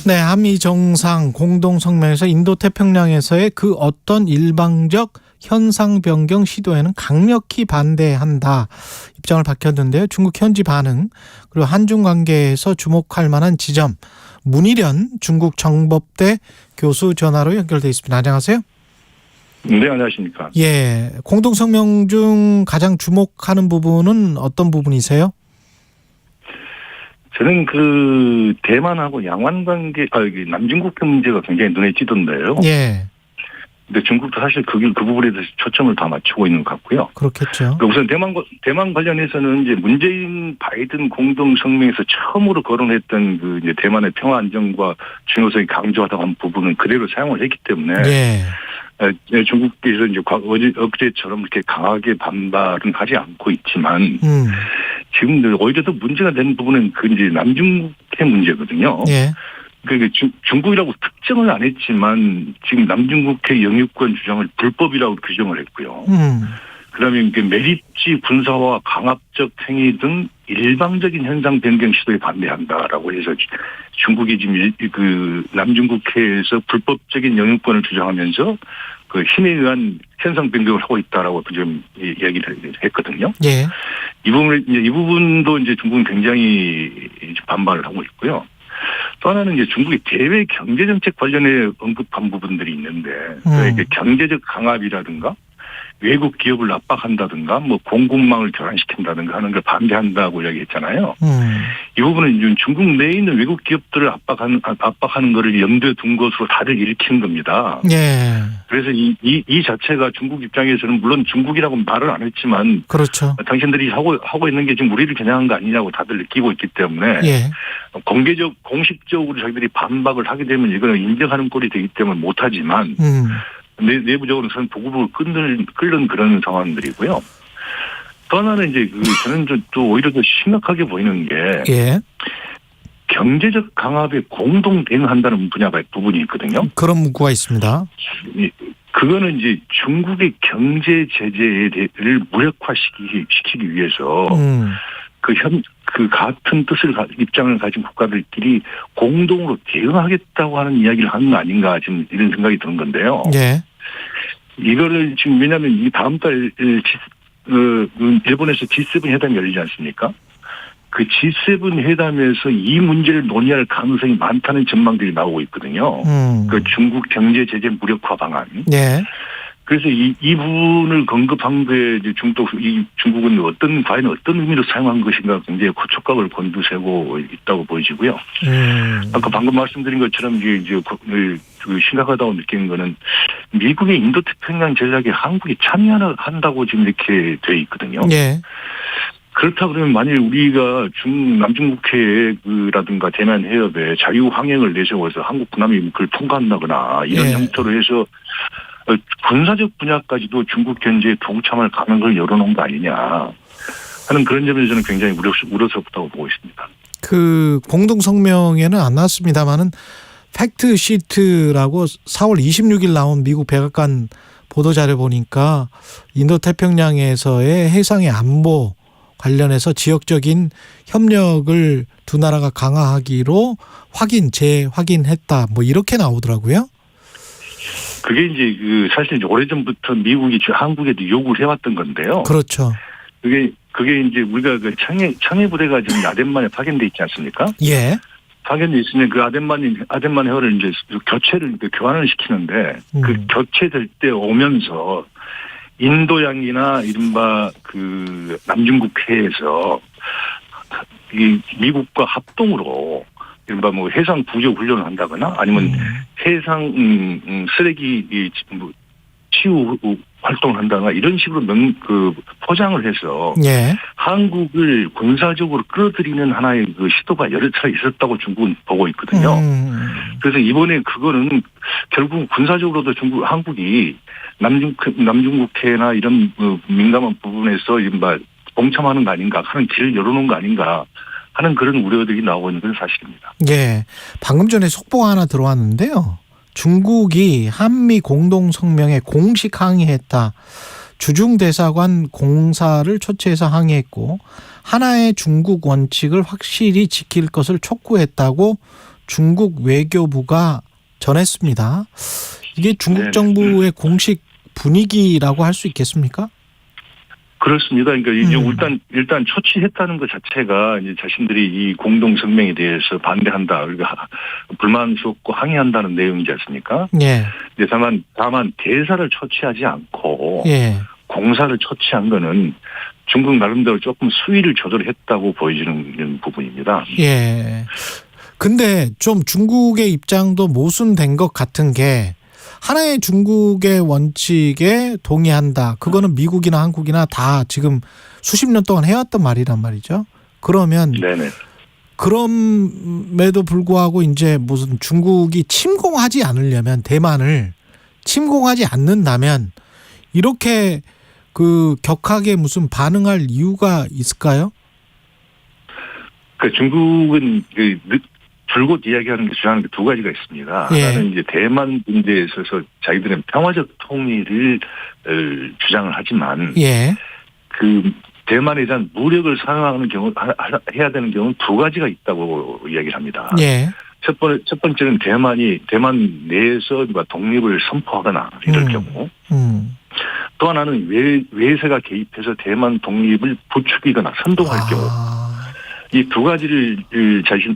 네, 한미 정상 공동 성명에서 인도 태평양에서의 그 어떤 일방적 현상 변경 시도에는 강력히 반대한다 입장을 밝혔는데요. 중국 현지 반응 그리고 한중 관계에서 주목할 만한 지점, 문희련 중국 정법대 교수 전화로 연결돼 있습니다. 안녕하세요. 네, 안녕하십니까. 예, 공동 성명 중 가장 주목하는 부분은 어떤 부분이세요? 저는 그 대만하고 양안 관계, 남중국해 문제가 굉장히 눈에 띄던데요. 예. 근데 중국도 사실 그 부분에 대해서 초점을 다 맞추고 있는 것 같고요. 그렇겠죠. 우선 대만 관련해서는 이제 문재인 바이든 공동 성명에서 처음으로 거론했던 그 이제 대만의 평화 안정과 중요성이 강조하다고 한 부분은 그대로 사용을 했기 때문에. 예. 중국에서 이제 어제처럼 이렇게 강하게 반발은 하지 않고 있지만 지금 오히려 더 문제가 되는 부분은 그 이제 남중국해 문제거든요. 예. 그러니까 중국이라고 특정을 안 했지만 지금 남중국해 영유권 주장을 불법이라고 규정을 했고요. 그다음에 매립지 군사와 강압적 행위 등 일방적인 현상 변경 시도에 반대한다라고 해서 중국이 지금 그 남중국해에서 불법적인 영유권을 주장하면서 그 힘에 의한 현상 변경을 하고 있다라고 지금 이야기를 했거든요. 예. 이 부분도 이제 중국은 굉장히 반발을 하고 있고요. 또 하나는 이제 중국의 대외 경제 정책 관련해 언급한 부분들이 있는데 경제적 강압이라든가 외국 기업을 압박한다든가 뭐 공급망을 교란시킨다든가 하는 걸 반대한다고 이야기했잖아요. 이 부분은 이제 중국 내에 있는 외국 기업들을 압박하는 거를 염두에 둔 것으로 다들 일으키는 겁니다. 예. 그래서 이 자체가 중국 입장에서는 물론 중국이라고 말을 안 했지만 그렇죠. 당신들이 하고 있는 게 지금 우리를 겨냥한 거 아니냐고 다들 느끼고 있기 때문에 예. 공식적으로 자기들이 반박을 하게 되면 이거는 인정하는 꼴이 되기 때문에 못하지만 내부적으로는 보급을 끓는 그런 상황들이고요. 또 하나는 이제 저는 또 오히려 더 심각하게 보이는 게 예. 경제적 강압에 공동 대응한다는 부분이 있거든요. 그런 문구가 있습니다. 그거는 이제 중국의 경제 제재를 무력화시키기 위해서 그 같은 입장을 가진 국가들끼리 공동으로 대응하겠다고 하는 이야기를 하는 거 아닌가 지금 이런 생각이 드는 건데요. 예. 이거를 지금 왜냐하면 이 다음 달 일본에서 G7 회담이 열리지 않습니까? 그 G7 회담에서 이 문제를 논의할 가능성이 많다는 전망들이 나오고 있거든요. 그 중국 경제 제재 무력화 방안. 예. 그래서 이 부분을 언급한 게 중국은 과연 어떤 의미로 사용한 것인가 굉장히 촉각을 곤두세우고 있다고 보여지고요. 아까 방금 말씀드린 것처럼 이제 심각하다고 느끼는 거는 미국의 인도태평양 전략에 한국이 참여한다고 지금 이렇게 돼 있거든요. 예. 그렇다 그러면 만일 우리가 남중국해라든가 대만 해협에 자유 항행을 내세워서 한국 군함이 그걸 통과한다거나 이런 형태로 해서 군사적 분야까지도 중국 견제에 동참할 가능성을 열어놓은 거 아니냐 하는 그런 점에서 저는 굉장히 우려스럽다고 보고 있습니다. 그 공동 성명에는 안 나왔습니다만은 팩트 시트라고 4월 26일 나온 미국 백악관 보도자료 보니까 인도 태평양에서의 해상의 안보 관련해서 지역적인 협력을 두 나라가 강화하기로 재확인했다. 뭐 이렇게 나오더라고요. 그게 이제 사실 이제 오래전부터 미국이 한국에도 요구를 해왔던 건데요. 그렇죠. 그게 이제 우리가 그 청해 부대가 지금 아덴만에 파견돼 있지 않습니까? 예. 파견돼 있으면 그 아덴만 해어를 이제 교환을 시키는데 그 교체될 때 오면서 인도양이나 이른바 그 남중국해에서 이 미국과 합동으로 이른바 뭐 해상 구조 훈련을 한다거나 아니면 해상 쓰레기 치유 활동을 한다거나 이런 식으로 포장을 해서 예. 한국을 군사적으로 끌어들이는 하나의 그 시도가 여러 차례 있었다고 중국은 보고 있거든요. 그래서 이번에 그거는 결국 군사적으로도 한국이 남중국해나 이런 민감한 부분에서 이른바 동참하는 거 아닌가 하는 길을 열어놓은 거 아닌가 하는 그런 우려들이 나오고 있는 건 사실입니다. 예. 방금 전에 속보가 하나 들어왔는데요. 중국이 한미 공동성명에 공식 항의했다. 주중대사관 공사를 초치해서 항의했고 하나의 중국 원칙을 확실히 지킬 것을 촉구했다고 중국 외교부가 전했습니다. 이게 중국 네네. 정부의 공식 분위기라고 할 수 있겠습니까? 그렇습니다. 그러니까 이제 일단 초치했다는 것 자체가 이제 자신들이 이 공동 성명에 대해서 반대한다, 그러니까 불만스럽고 항의한다는 내용이지 않습니까? 예. 이제 다만 대사를 초치하지 않고 예. 공사를 초치한 거는 중국 나름대로 조금 수위를 조절했다고 보여지는 부분입니다. 예. 근데 좀 중국의 입장도 모순된 것 같은 게 하나의 중국의 원칙에 동의한다. 그거는 미국이나 한국이나 다 지금 수십 년 동안 해왔던 말이란 말이죠. 그러면 네네. 그럼에도 불구하고 이제 무슨 중국이 침공하지 않으려면 대만을 침공하지 않는다면 이렇게 그 격하게 무슨 반응할 이유가 있을까요? 그러니까 중국은 줄곧 이야기하는 게 주장하는 게 두 가지가 있습니다. 예. 하나는 이제 대만 문제에 있어서 자기들은 평화적 통일을 주장을 하지만 예. 그 대만에 대한 무력을 사용하는 경우 해야 되는 경우는 두 가지가 있다고 이야기를 합니다. 예. 첫 번째는 대만 내에서 독립을 선포하거나 이럴 경우. 또 하나는 외세가 개입해서 대만 독립을 부추기거나 선동할 경우. 이 두 가지를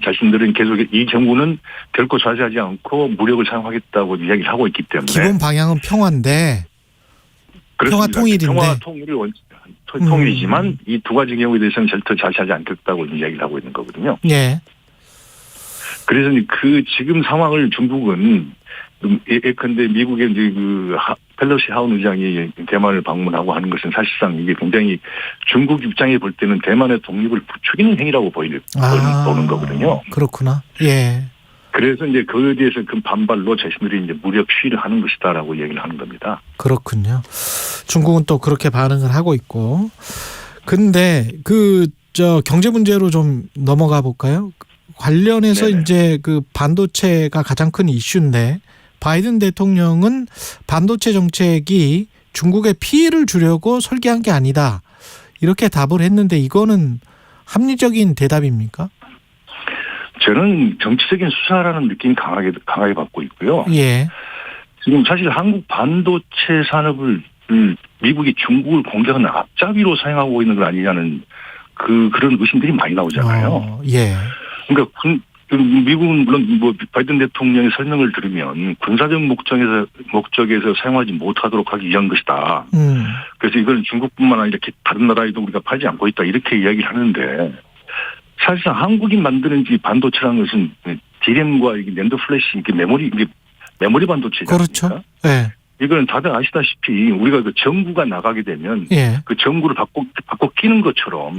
자신들은 계속 이 정부는 결코 좌지하지 않고 무력을 사용하겠다고 이야기를 하고 있기 때문에 기본 방향은 평화인데 평화 통일인데 평화 통일이지만 이 두 가지 경우에 대해서는 절대 좌지하지 않겠다고 이야기를 하고 있는 거거든요. 예. 그래서 그 지금 상황을 중국은 예컨대 미국의 이제 펠로시 하원 의장이 대만을 방문하고 하는 것은 사실상 이게 굉장히 중국 입장에 볼 때는 대만의 독립을 부추기는 행위라고 보는 거거든요. 그렇구나. 예. 그래서 이제 그에 대해서 그 반발로 자신들이 이제 무력 시위를 하는 것이다라고 얘기를 하는 겁니다. 그렇군요. 중국은 또 그렇게 반응을 하고 있고. 근데 경제 문제로 좀 넘어가 볼까요? 관련해서 네네. 이제 그 반도체가 가장 큰 이슈인데 바이든 대통령은 반도체 정책이 중국의 피해를 주려고 설계한 게 아니다. 이렇게 답을 했는데 이거는 합리적인 대답입니까? 저는 정치적인 수사라는 느낌이 강하게 받고 있고요. 예. 지금 사실 한국 반도체 산업을 미국이 중국을 공격하는 앞잡이로 사용하고 있는 건 아니냐는 그런 의심들이 많이 나오잖아요. 예. 그러니까 미국은 물론 바이든 대통령의 설명을 들으면 군사적 목적에서 사용하지 못하도록 하기 위한 것이다. 그래서 이건 중국뿐만 아니라 다른 나라에도 우리가 팔지 않고 있다 이렇게 이야기를 하는데 사실상 한국이 만드는 이 반도체라는 것은 D램과 낸드 플래시 메모리 반도체잖아요. 그렇죠. 예. 이거는 다들 아시다시피 우리가 정구가 나가게 되면 예. 그 정구를 바꿔 끼는 것처럼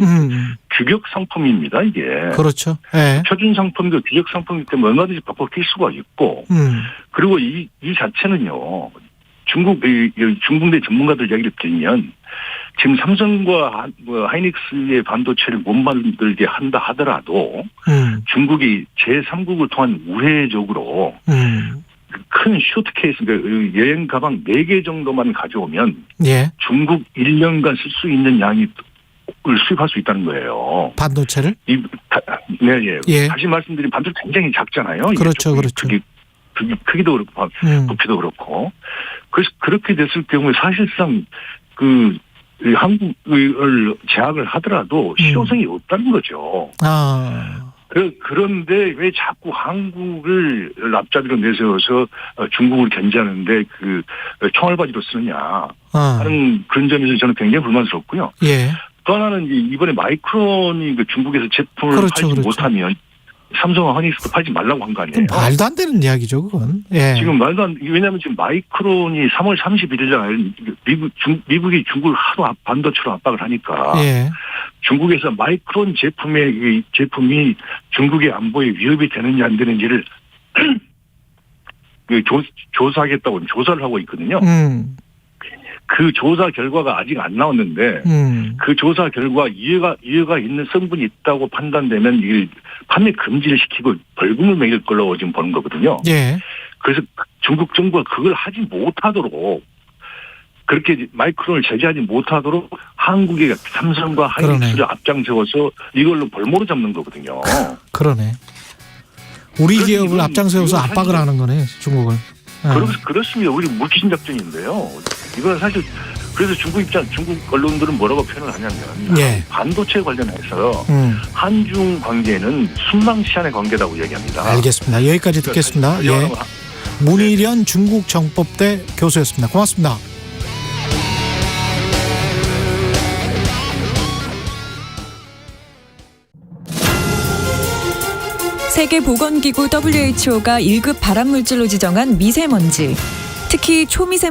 규격 상품입니다, 이게. 그렇죠. 예. 표준 상품도 규격 상품이기 때문에 얼마든지 바꿔 낄 수가 있고, 그리고 이 자체는요, 중국 내 전문가들 이야기를 들으면 지금 삼성과 하이닉스의 반도체를 못 만들게 한다 하더라도 중국이 제3국을 통한 우회적으로 큰 슈트케이스, 여행 가방 4개 정도만 가져오면 예. 중국 1년간 쓸 수 있는 양을 수입할 수 있다는 거예요. 반도체를? 네. 예. 다시 말씀드리면 반도체 굉장히 작잖아요. 그렇죠. 그렇죠. 크기도 그렇고 부피도 그렇고. 그래서 그렇게 됐을 경우에 사실상 한국을 제약을 하더라도 실효성이 없다는 거죠. 그런데 왜 자꾸 한국을 앞잡이로 내세워서 중국을 견제하는데 총알바지로 쓰느냐 하는 그런 점에서 저는 굉장히 불만스럽고요. 예. 또 하나는 이번에 마이크론이 중국에서 제품을 팔지 못하면 삼성과 하이닉스도 팔지 말라고 한 거 아니에요? 말도 안 되는 이야기죠, 그건. 예. 지금 왜냐하면 지금 마이크론이 3월 31일 날 미국이 중국을 하도 반도체로 압박을 하니까 예. 중국에서 마이크론 제품이 중국의 안보에 위협이 되는지 안 되는지를 조사하겠다고 조사를 하고 있거든요. 그 조사 결과가 아직 안 나왔는데 그 조사 결과 이해가 있는 성분이 있다고 판단되면 이게 판매 금지를 시키고 벌금을 매길 걸로 지금 보는 거거든요. 예. 그래서 중국 정부가 그걸 하지 못하도록 그렇게 마이크론을 제재하지 못하도록 한국의 삼성과 하이닉스를 앞장세워서 이걸로 볼모로 잡는 거거든요. 그러네. 우리 그래서 기업을 이건- 앞장세워서 이건 압박을 사실- 하는 거네, 중국을. 그렇습니다. 우리 물귀신 작전인데요. 이건 사실 그래서 중국 언론들은 뭐라고 표현을 하냐면 예. 반도체 관련해서 한중 관계는 순망치한의 관계라고 얘기합니다. 알겠습니다. 여기까지 듣겠습니다. 예. 문희련 중국 정법대 교수였습니다. 고맙습니다. 세계보건기구 WHO가 1급 발암물질로 지정한 미세먼지, 특히 초미세먼지